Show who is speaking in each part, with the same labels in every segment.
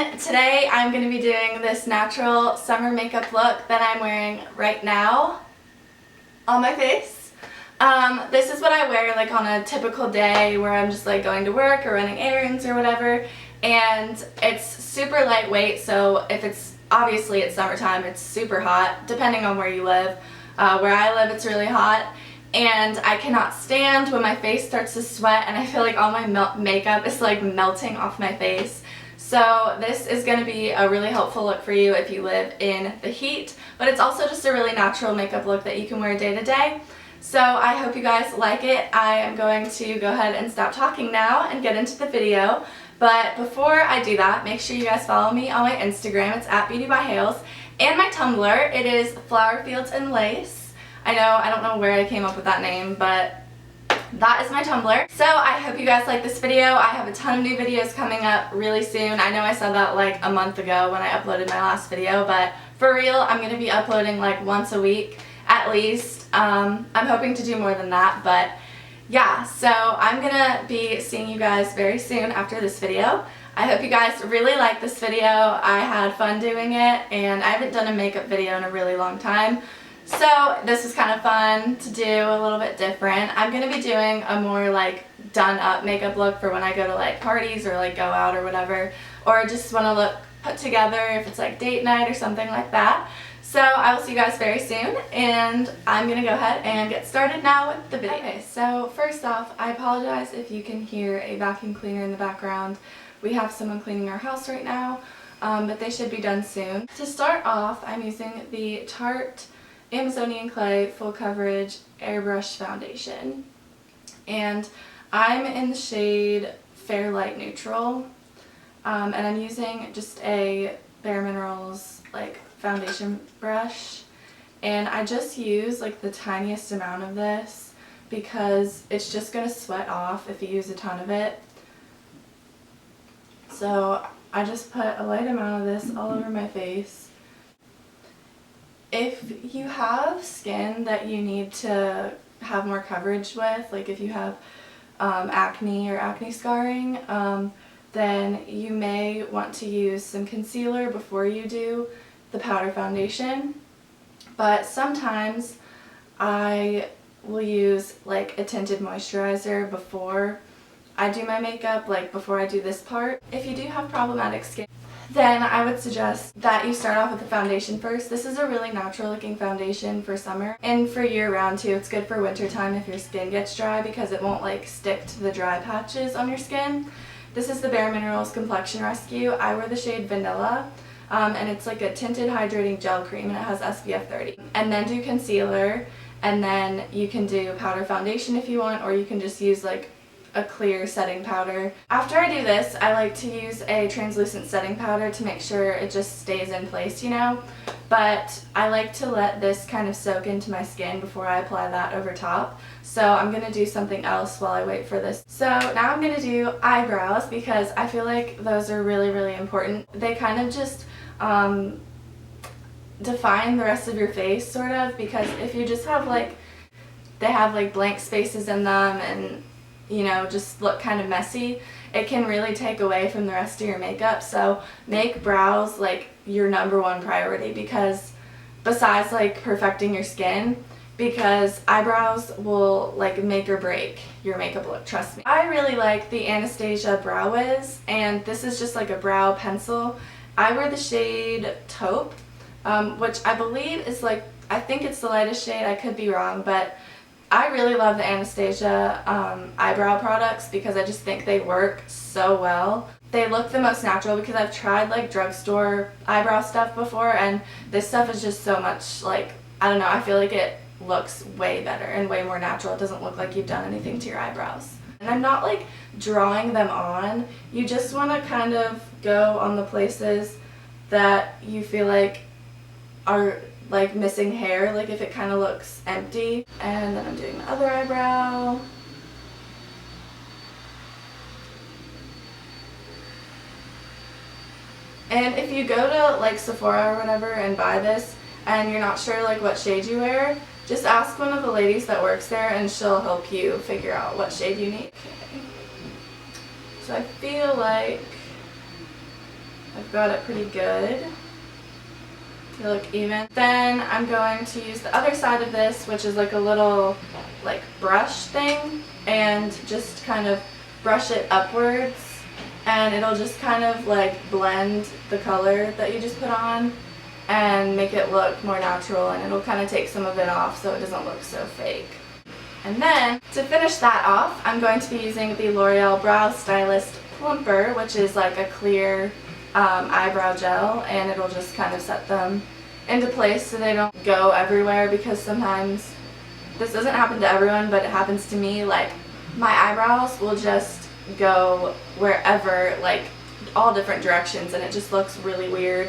Speaker 1: everyone. Today I'm going to be doing this natural summer makeup look that I'm wearing right now on my face. This is what I wear like on a typical day where I'm just like going to work or running errands or whatever, and it's super lightweight, so if obviously it's summertime, it's super hot depending on where you live. Where I live it's really hot, and I cannot stand when my face starts to sweat and I feel like all my makeup is like melting off my face. So this is going to be a really helpful look for you if you live in the heat, but it's also just a really natural makeup look that you can wear day to day. So I hope you guys like it. I am going to go ahead and stop talking now and get into the video. But before I do that, make sure you guys follow me on my Instagram. It's @BeautyByHales, and my Tumblr. It is Flower Fields and Lace. I don't know where I came up with that name, but that is my Tumblr. So I hope you guys like this video. I have a ton of new videos coming up really soon. I know I said that like a month ago when I uploaded my last video, but for real, I'm going to be uploading like once a week at least. I'm hoping to do more than that, but yeah, so I'm going to be seeing you guys very soon after this video. I hope you guys really like this video. I had fun doing it, and I haven't done a makeup video in a really long time. So this is kind of fun to do, a little bit different. I'm going to be doing a more like done up makeup look for when I go to like parties or like go out or whatever, or just want to look put together if it's like date night or something like that. So I will see you guys very soon, and I'm going to go ahead and get started now with the video. Okay, so first off, I apologize if you can hear a vacuum cleaner in the background. We have someone cleaning our house right now, but they should be done soon. To start off, I'm using the Tarte Amazonian Clay Full Coverage Airbrush Foundation, and I'm in the shade Fair Light Neutral, and I'm using just a Bare Minerals like foundation brush, and I just use like the tiniest amount of this because it's just going to sweat off if you use a ton of it. So I just put a light amount of this all over my face. If you have skin that you need to have more coverage with, like if you have acne or acne scarring, then you may want to use some concealer before you do the powder foundation. But sometimes I will use like a tinted moisturizer before I do my makeup, like before I do this part. If you do have problematic skin, then I would suggest that you start off with the foundation first. This is a really natural looking foundation for summer and for year round too. It's good for winter time if your skin gets dry because it won't like stick to the dry patches on your skin. This is the Bare Minerals Complexion Rescue. I wear the shade Vanilla, and it's like a tinted hydrating gel cream, and it has SPF 30. And then do concealer, and then you can do powder foundation if you want, or you can just use like a clear setting powder. After I do this, I like to use a translucent setting powder to make sure it just stays in place, you know, but I like to let this kind of soak into my skin before I apply that over top. So I'm going to do something else while I wait for this. So now I'm going to do eyebrows because I feel like those are really, really important. They kind of just define the rest of your face, sort of, because if you just have like, they have like blank spaces in them and you know, just look kind of messy, it can really take away from the rest of your makeup. So make brows like your #1 priority, because besides like perfecting your skin, because eyebrows will like make or break your makeup look, trust me. I really like the Anastasia Brow Wiz, and this is just like a brow pencil. I wear the shade Taupe, which I believe is like, I think it's the lightest shade, I could be wrong, but I really love the Anastasia eyebrow products because I just think they work so well. They look the most natural because I've tried like drugstore eyebrow stuff before, and this stuff is just so much like, I don't know, I feel like it looks way better and way more natural. It doesn't look like you've done anything to your eyebrows. And I'm not like drawing them on. You just want to kind of go on the places that you feel like are like missing hair, like if it kind of looks empty. And then I'm doing the other eyebrow. And if you go to like Sephora or whatever and buy this and you're not sure like what shade you wear, just ask one of the ladies that works there and she'll help you figure out what shade you need. Okay. So I feel like I've got it pretty good. They look even. Then I'm going to use the other side of this, which is like a little like brush thing, and just kind of brush it upwards, and it'll just kind of like blend the color that you just put on and make it look more natural, and it'll kind of take some of it off so it doesn't look so fake. And then to finish that off, I'm going to be using the L'Oreal Brow Stylist Plumper, which is like a clear eyebrow gel, and it'll just kind of set them into place so they don't go everywhere, because sometimes, this doesn't happen to everyone, but it happens to me, like my eyebrows will just go wherever, like all different directions, and it just looks really weird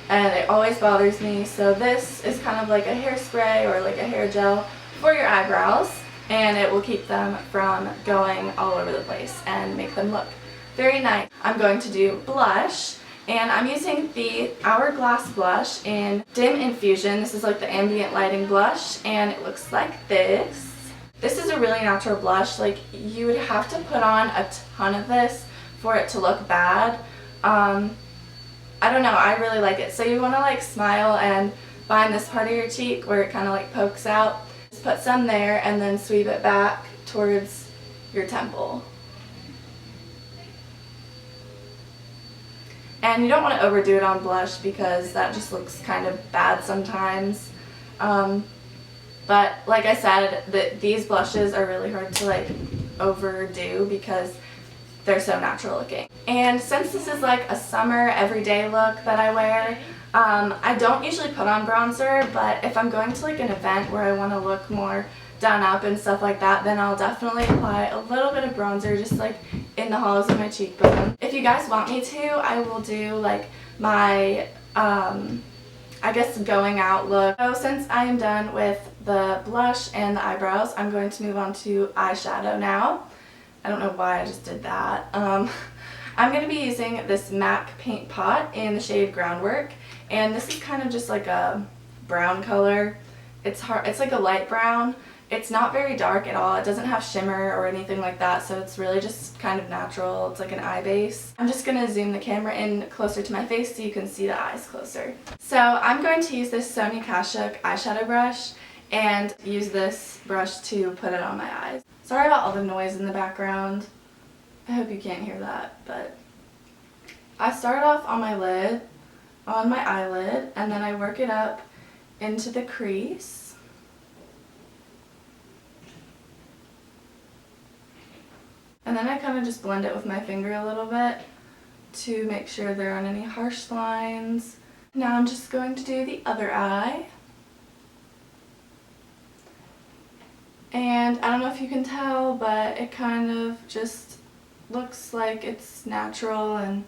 Speaker 1: and it always bothers me. So this is kind of like a hairspray or like a hair gel for your eyebrows, and it will keep them from going all over the place and make them look very nice. I'm going to do blush, and I'm using the Hourglass blush in Dim Infusion. This is like the ambient lighting blush, and it looks like this. This is a really natural blush. Like, you would have to put on a ton of this for it to look bad. I don't know, I really like it. So you want to like smile and find this part of your cheek where it kind of like pokes out. Just put some there and then sweep it back towards your temple. And you don't want to overdo it on blush because that just looks kind of bad sometimes. But like I said, these blushes are really hard to like overdo because they're so natural looking. And since this is like a summer everyday look that I wear, I don't usually put on bronzer, but if I'm going to like an event where I want to look more done up and stuff like that, then I'll definitely apply a little bit of bronzer just like in the hollows of my cheekbone. If you guys want me to, I will do like my I guess going out look. So since I am done with the blush and the eyebrows, I'm going to move on to eyeshadow now. I don't know why I just did that. I'm going to be using this MAC paint pot in the shade Groundwork, and this is kind of just like a brown color. It's like a light brown. It's not very dark at all. It doesn't have shimmer or anything like that, so it's really just kind of natural. It's like an eye base. I'm just going to zoom the camera in closer to my face so you can see the eyes closer. So I'm going to use this Sonia Kashuk eyeshadow brush and use this brush to put it on my eyes. Sorry about all the noise in the background. I hope you can't hear that, but I start off on my lid, on my eyelid, and then I work it up into the crease. And then I kind of just blend it with my finger a little bit to make sure there aren't any harsh lines. Now I'm just going to do the other eye. And I don't know if you can tell, but it kind of just looks like it's natural, and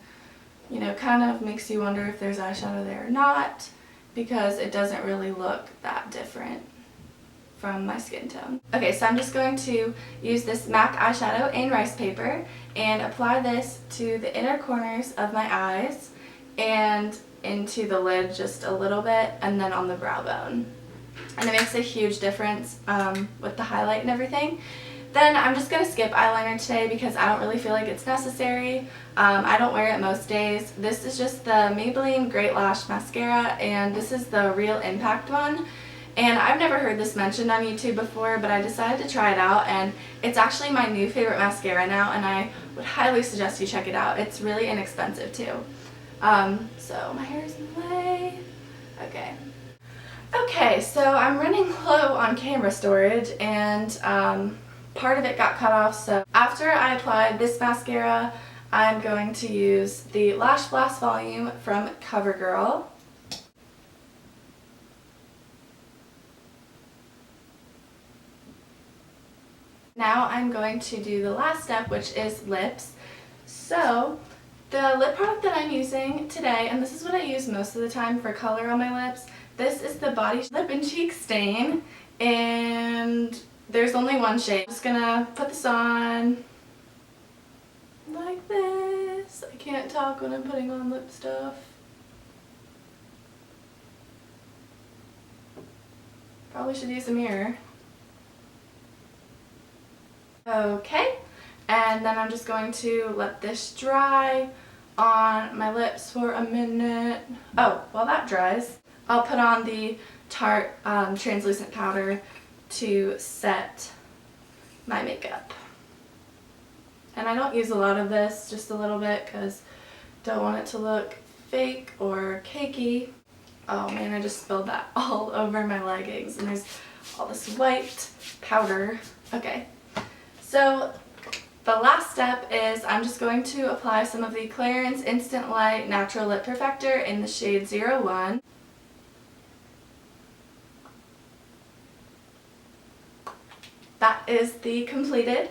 Speaker 1: you know, kind of makes you wonder if there's eyeshadow there or not, because it doesn't really look that different from my skin tone. Okay, so I'm just going to use this MAC eyeshadow in Rice Paper and apply this to the inner corners of my eyes and into the lid just a little bit, and then on the brow bone. And it makes a huge difference with the highlight and everything. Then I'm just going to skip eyeliner today because I don't really feel like it's necessary. I don't wear it most days. This is just the Maybelline Great Lash Mascara, and this is the Real Impact one. And I've never heard this mentioned on YouTube before, but I decided to try it out, and it's actually my new favorite mascara now, and I would highly suggest you check it out. It's really inexpensive too. So my hair is in the way. Okay, so I'm running low on camera storage, and part of it got cut off, so after I applied this mascara, I'm going to use the Lash Blast Volume from CoverGirl. Now I'm going to do the last step, which is lips. So the lip product that I'm using today, and this is what I use most of the time for color on my lips, this is the Body Lip and Cheek Stain, and there's only one shade. I'm just gonna put this on like this. I can't talk when I'm putting on lip stuff. Probably should use a mirror. Okay, and then I'm just going to let this dry on my lips for a minute. Oh, while that dries, I'll put on the Tarte translucent powder to set my makeup. And I don't use a lot of this, just a little bit, because don't want it to look fake or cakey. Oh man, I just spilled that all over my leggings and there's all this white powder. Okay, so the last step is I'm just going to apply some of the Clarins Instant Light Natural Lip Perfector in the shade 01. That is the completed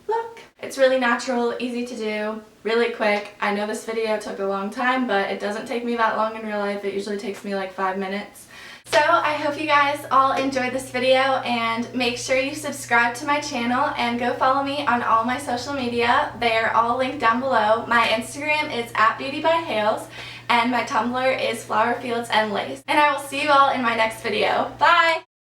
Speaker 1: look. It's really natural, easy to do, really quick. I know this video took a long time, but it doesn't take me that long in real life. It usually takes me like 5 minutes. So I hope you guys all enjoyed this video, and make sure you subscribe to my channel and go follow me on all my social media. They are all linked down below. My Instagram is @BeautyByHales and my Tumblr is Flower Fields and Lace. And I will see you all in my next video. Bye!